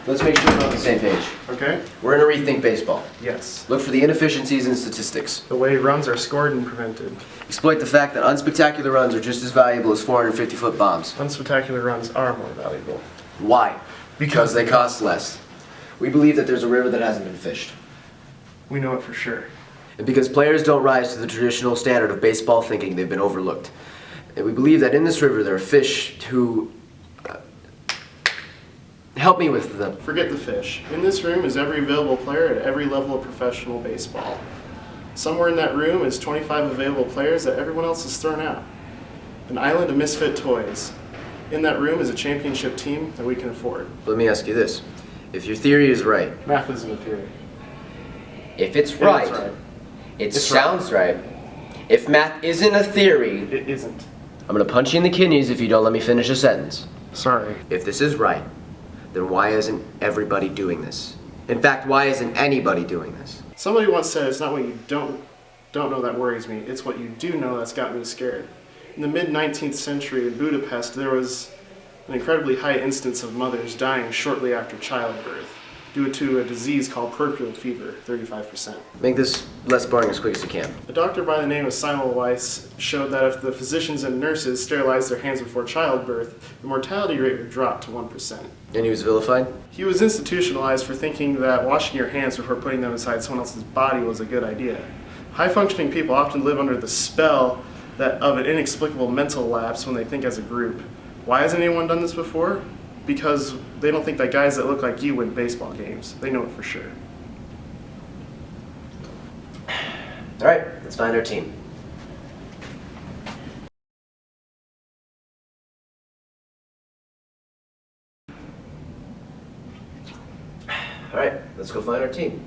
Let's make sure we're on the same page. Okay? We're going to rethink baseball. Yes. Look for the inefficiencies in statistics. The way runs are scored and prevented. Exploit the fact that unspectacular runs are just as valuable as 450-foot bombs. Unspectacular runs are more valuable. Why? Because they cost less. We believe that there's a river that hasn't been fished. We know it for sure. And because players don't rise to the traditional standard of baseball thinking, they've been overlooked. And we believe that in this river there are fish who... help me with them. Forget the fish. In this room is every available player at every level of professional baseball. Somewhere in that room is 25 available players that everyone else has thrown out. An island of misfit toys. In that room is a championship team that we can afford. Let me ask you this. If your theory is right... Math isn't a theory. If it's right, it sounds right. If math isn't a theory... It isn't. I'm going to punch you in the kidneys if you don't let me finish a sentence. Sorry. If this is right, then why isn't everybody doing this? In fact, why isn't anybody doing this? Somebody once said it's not what you don't know that worries me, it's what you do know that's got me scared. In the mid-19th century in Budapest, there was an incredibly high instance of mothers dying shortly after childbirth due to a disease called puerperal fever, 35%. Make this less boring as quick as you can. A doctor by the name of Simon Weiss showed that if the physicians and nurses sterilized their hands before childbirth, the mortality rate would drop to 1%. And he was vilified? He was institutionalized for thinking that washing your hands before putting them inside someone else's body was a good idea. High-functioning people often live under the spell of an inexplicable mental lapse when they think as a group. Why hasn't anyone done this before? Because they don't think that guys that look like you win baseball games. They know it for sure. All right, let's find our team. All right, let's go find our team.